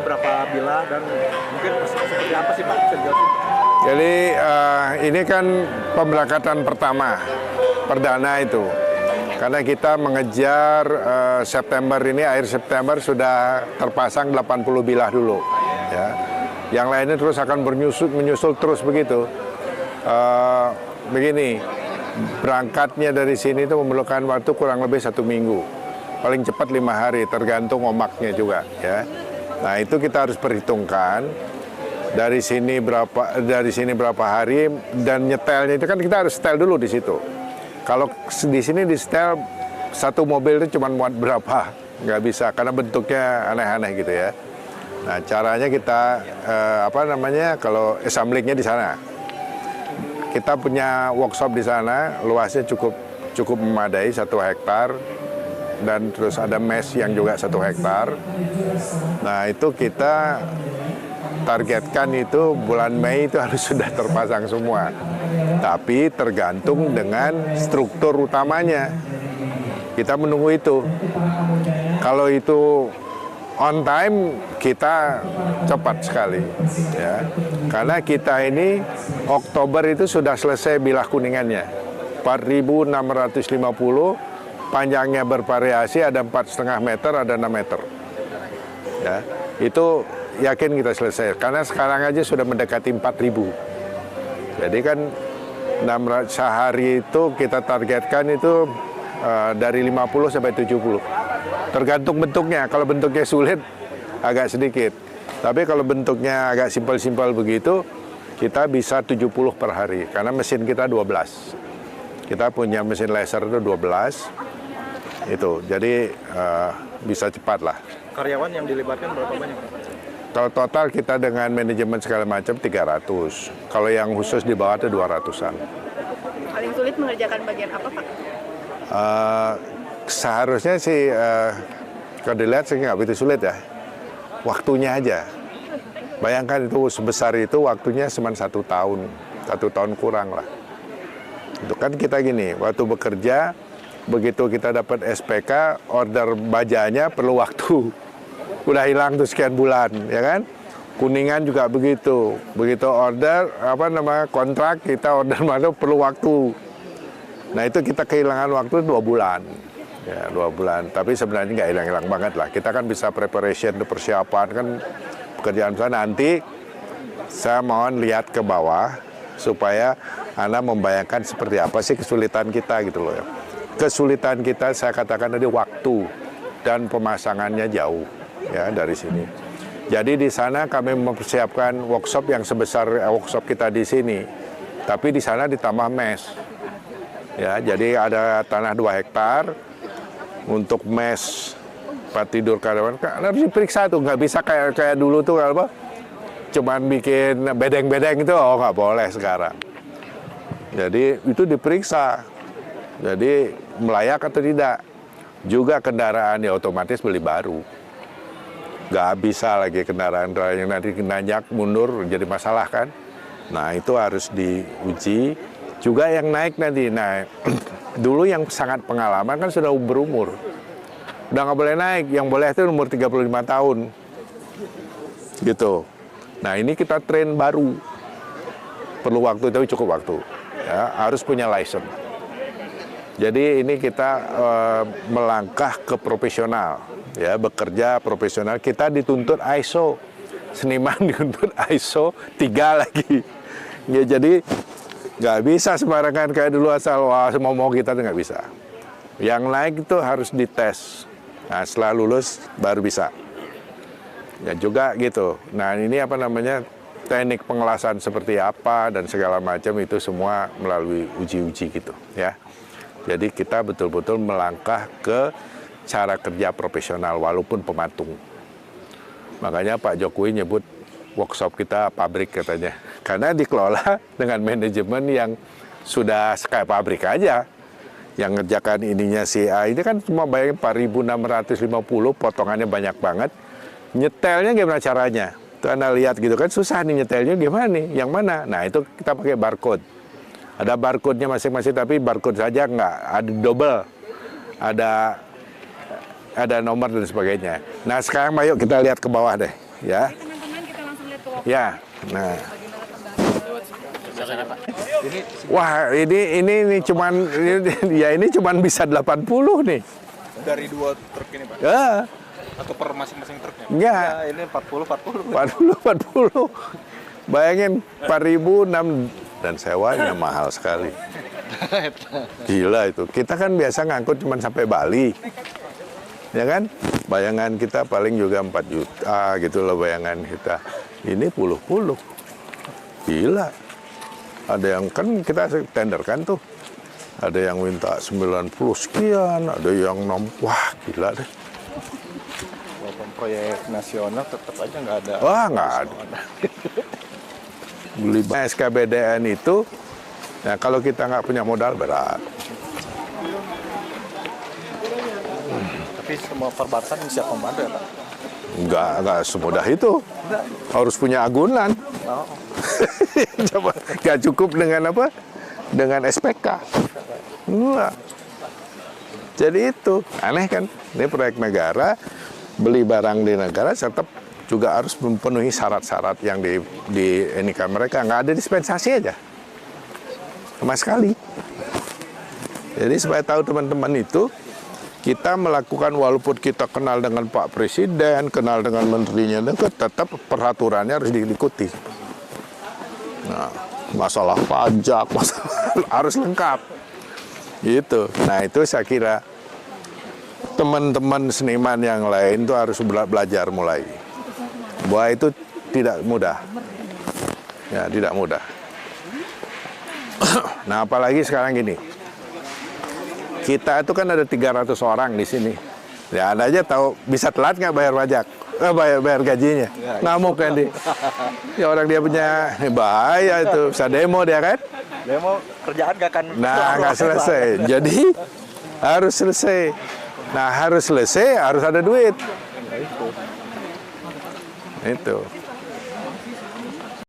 berapa bilah dan mungkin seperti apa sih Pak? Jadi ini kan pemberangkatan pertama, perdana itu. Karena kita mengejar September ini, akhir September sudah terpasang 80 bilah dulu. Ya. Yang lainnya terus akan menyusul terus begitu. Begini, berangkatnya dari sini itu memerlukan waktu kurang lebih 1 minggu. Paling cepat 5 hari, tergantung ombaknya juga. Ya. Nah itu kita harus perhitungkan. Dari sini berapa hari, dan nyetelnya itu kan kita harus setel dulu di situ. Kalau di sini di setel satu mobil itu cuma muat berapa, nggak bisa karena bentuknya aneh-aneh gitu ya. Nah caranya kita kalau assemblingnya di sana, kita punya workshop di sana, luasnya cukup memadai 1 hektar, dan terus ada mesh yang juga 1 hektar. Nah itu kita targetkan itu bulan Mei itu harus sudah terpasang semua. Tapi tergantung dengan struktur utamanya. Kita menunggu itu. Kalau itu on time, kita cepat sekali. Ya. Karena kita ini Oktober itu sudah selesai bilah kuningannya. 4.650, panjangnya bervariasi, ada 4,5 meter, ada 6 meter. Ya. Itu yakin kita selesai, karena sekarang aja sudah mendekati 4.000. Jadi kan sehari itu kita targetkan itu dari 50 sampai 70. Tergantung bentuknya, kalau bentuknya sulit agak sedikit. Tapi kalau bentuknya agak simpel-simpel begitu, kita bisa 70 per hari, karena mesin kita 12. Kita punya mesin laser itu 12, itu, jadi bisa cepat lah. Karyawan yang dilibatkan berapa banyak? Kalau total kita dengan manajemen segala macam 300. Kalau yang khusus di bawah itu 200-an. Paling sulit mengerjakan bagian apa, Pak? Seharusnya sih, kalau dilihat sih nggak begitu sulit ya. Waktunya aja. Bayangkan itu sebesar itu waktunya cuma 1 tahun. 1 tahun kurang lah. Itu kan kita gini, waktu bekerja, begitu kita dapat SPK, order bajanya perlu waktu. Udah hilang tuh sekian bulan, ya kan? Kuningan juga begitu. Begitu order, kontrak, kita order mana perlu waktu. Nah itu kita kehilangan waktu 2 bulan. Ya, 2 bulan. Tapi sebenarnya nggak hilang-hilang banget lah. Kita kan bisa preparation, persiapan, kan pekerjaan sana. Nanti saya mohon lihat ke bawah, supaya Anda membayangkan seperti apa sih kesulitan kita gitu loh ya. Kesulitan kita saya katakan tadi waktu dan pemasangannya jauh. Ya dari sini. Jadi di sana kami mempersiapkan workshop yang sebesar workshop kita di sini, tapi di sana ditambah mesh. Ya, jadi ada tanah 2 hektar untuk mesh tempat tidur karyawan. Harus diperiksa tuh, nggak bisa kayak dulu tuh cuman bikin bedeng-bedeng itu, nggak boleh sekarang. Jadi itu diperiksa. Jadi melayak atau tidak. Juga kendaraan ya otomatis beli baru. Nggak bisa lagi kendaraan yang nanti nanjak mundur jadi masalah kan. Nah itu harus diuji. Juga yang naik nanti. Nah dulu yang sangat pengalaman kan sudah berumur. Udah nggak boleh naik. Yang boleh itu umur 35 tahun. Gitu. Nah ini kita train baru. Perlu waktu, tapi cukup waktu. Ya, harus punya license. Jadi ini kita melangkah ke profesional, ya bekerja profesional. Kita dituntut ISO, seniman dituntut ISO 3 lagi. Ya jadi nggak bisa sembarangan kayak dulu asal wah mau kita tuh nggak bisa. Yang naik itu harus dites. Nah setelah lulus baru bisa. Ya juga gitu. Nah ini teknik pengelasan seperti apa dan segala macam itu semua melalui uji-uji gitu ya. Jadi kita betul-betul melangkah ke cara kerja profesional walaupun pematung. Makanya Pak Jokowi nyebut workshop kita pabrik katanya. Karena dikelola dengan manajemen yang sudah kayak pabrik aja. Yang ngerjakan ininya si A ini kan cuma bayangin 4.650, potongannya banyak banget. Nyetelnya gimana caranya? Itu Anda lihat gitu kan susah nih nyetelnya gimana nih? Yang mana? Nah itu kita pakai barcode. Ada barcode-nya masing-masing, tapi barcode saja nggak, ada double, ada nomor dan sebagainya. Nah sekarang ayo kita lihat ke bawah deh. ya. Teman-teman kita langsung lihat ke Ya. Nah. Ini Wah, ini cuman ini cuman bisa 80 nih. dari 2 truk ini, Pak? Ya. Atau per masing-masing truknya? Enggak. Ya, ini 40. 40. Bayangin 4.006 dan sewanya mahal sekali. Gila itu. Kita kan biasa ngangkut cuma sampai Bali. Ya kan? Bayangan kita paling juga 4 juta gitu loh bayangan kita. Ini puluh-puluh. Gila. Ada yang kan kita tenderkan tuh. Ada yang minta 90 sekian, ada yang wah gila deh. Walaupun proyek nasional tetap aja nggak ada. Wah nggak ada. Beli SKBDN itu, nah kalau kita nggak punya modal berat. Tapi semua perbatasan bisa membantu ya, Pak? Nggak semudah itu. Harus punya agunan. Oh. Coba nggak cukup dengan apa? Dengan SPK. Enggak. Jadi itu aneh kan? Ini proyek negara, beli barang di negara tetap juga harus memenuhi syarat-syarat yang di NIK mereka. Nggak ada dispensasi aja. Sama sekali. Jadi supaya tahu teman-teman itu, kita melakukan walaupun kita kenal dengan Pak Presiden, kenal dengan menterinya, tetap peraturannya harus diikuti. Nah, masalah pajak, masalah harus lengkap. Gitu. Nah, itu saya kira teman-teman seniman yang lain itu harus belajar mulai. Bahwa itu tidak mudah. Ya, tidak mudah. Nah, apalagi sekarang gini. Kita itu kan ada 300 orang di sini. Ya, Anda aja tahu bisa telat nggak bayar pajak? Bayar gajinya. Ngamuk kan dia. Ya orang dia punya bahaya itu. Bisa demo dia kan? Demo kerjaan gak akan. Nah, nggak selesai. Jadi harus selesai. Nah, harus selesai, harus ada duit. Itu.